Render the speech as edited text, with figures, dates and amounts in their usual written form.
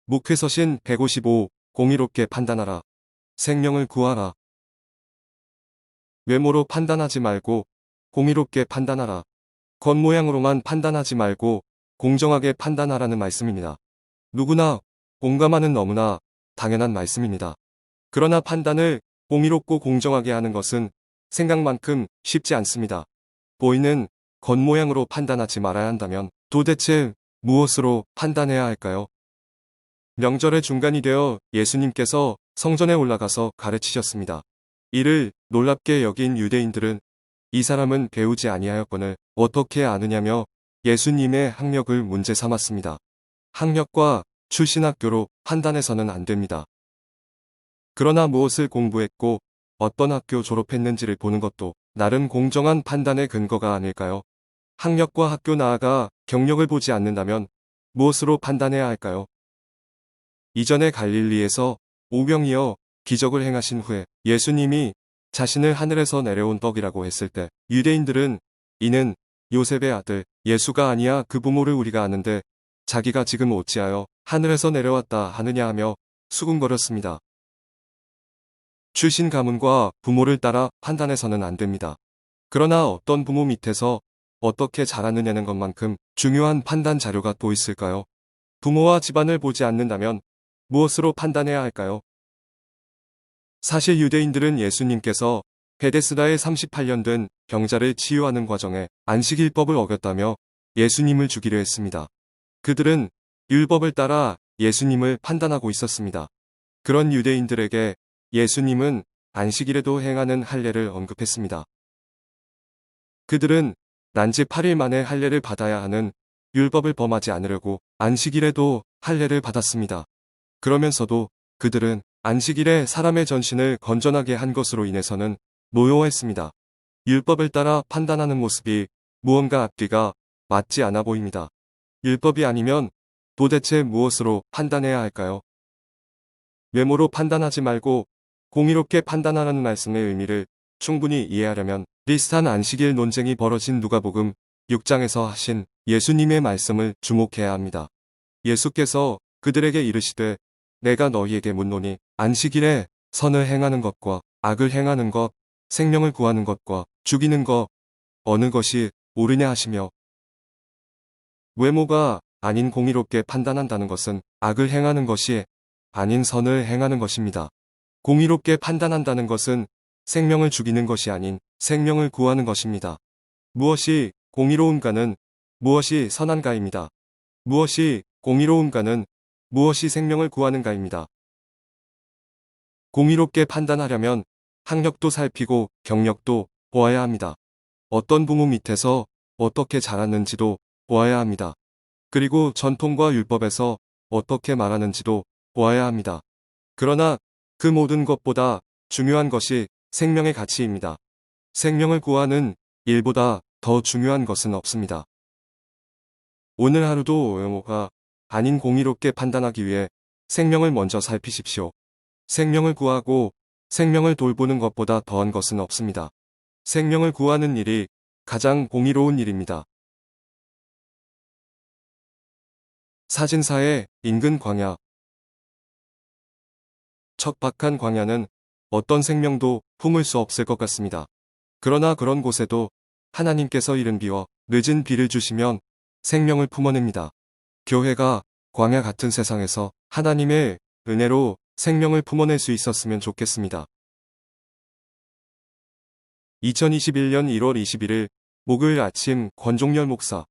목회서신 155. 공의롭게 판단하라. 생명을 구하라. 외모로 판단하지 말고 공의롭게 판단하라. 겉모양으로만 판단하지 말고 공정하게 판단하라는 말씀입니다. 누구나 공감하는 너무나 당연한 말씀입니다. 그러나 판단을 공의롭고 공정하게 하는 것은 생각만큼 쉽지 않습니다. 보이는 겉모양으로 판단하지 말아야 한다면 도대체 무엇으로 판단해야 할까요? 명절의 중간이 되어 예수님께서 성전에 올라가서 가르치셨습니다. 이를 놀랍게 여긴 유대인들은 이 사람은 배우지 아니하였거늘 어떻게 아느냐며 예수님의 학력을 문제 삼았습니다. 학력과 출신 학교로 판단해서는 안 됩니다. 그러나 무엇을 공부했고 어떤 학교 졸업했는지를 보는 것도 나름 공정한 판단의 근거가 아닐까요? 학력과 학교 나아가 경력을 보지 않는다면 무엇으로 판단해야 할까요? 이전에 갈릴리에서 오병이어 기적을 행하신 후에 예수님이 자신을 하늘에서 내려온 떡이라고 했을 때 유대인들은 이는 요셉의 아들 예수가 아니야 그 부모를 우리가 아는데 자기가 지금 어찌하여 하늘에서 내려왔다 하느냐 하며 수군거렸습니다. 출신 가문과 부모를 따라 판단해서는 안 됩니다. 그러나 어떤 부모 밑에서 어떻게 자랐느냐는 것만큼 중요한 판단 자료가 또 있을까요? 부모와 집안을 보지 않는다면 무엇으로 판단해야 할까요? 사실 유대인들은 예수님께서 베데스다에 38년 된 병자를 치유하는 과정에 안식일법을 어겼다며 예수님을 죽이려 했습니다. 그들은 율법을 따라 예수님을 판단하고 있었습니다. 그런 유대인들에게 예수님은 안식일에도 행하는 할례를 언급했습니다. 그들은 난지 8일 만에 할례를 받아야 하는 율법을 범하지 않으려고 안식일에도 할례를 받았습니다. 그러면서도 그들은 안식일에 사람의 전신을 건전하게 한 것으로 인해서는 노여워했습니다. 율법을 따라 판단하는 모습이 무언가 앞뒤가 맞지 않아 보입니다. 율법이 아니면 도대체 무엇으로 판단해야 할까요? 외모로 판단하지 말고 공의롭게 판단하라는 말씀의 의미를 충분히 이해하려면 비슷한 안식일 논쟁이 벌어진 누가복음 6장에서 하신 예수님의 말씀을 주목해야 합니다. 예수께서 그들에게 이르시되 내가 너희에게 묻노니 안식일에 선을 행하는 것과 악을 행하는 것, 생명을 구하는 것과 죽이는 것 어느 것이 옳으냐 하시며 외모가 아닌 공의롭게 판단한다는 것은 악을 행하는 것이 아닌 선을 행하는 것입니다. 공의롭게 판단한다는 것은 생명을 죽이는 것이 아닌 생명을 구하는 것입니다. 무엇이 공의로운가는 무엇이 선한가입니다. 무엇이 공의로운가는 무엇이 생명을 구하는가입니다. 공의롭게 판단하려면 학력도 살피고 경력도 보아야 합니다. 어떤 부모 밑에서 어떻게 자랐는지도 보아야 합니다. 그리고 전통과 율법에서 어떻게 말하는지도 보아야 합니다. 그러나 그 모든 것보다 중요한 것이 생명의 가치입니다. 생명을 구하는 일보다 더 중요한 것은 없습니다. 오늘 하루도 외모가 아닌 공의롭게 판단하기 위해 생명을 먼저 살피십시오. 생명을 구하고 생명을 돌보는 것보다 더한 것은 없습니다. 생명을 구하는 일이 가장 공의로운 일입니다. 사진사의 인근 광야. 척박한 광야는 어떤 생명도 품을 수 없을 것 같습니다. 그러나 그런 곳에도 하나님께서 이른 비와 늦은 비를 주시면 생명을 품어냅니다. 교회가 광야 같은 세상에서 하나님의 은혜로 생명을 품어낼 수 있었으면 좋겠습니다. 2021년 1월 21일 목요일 아침 권종열 목사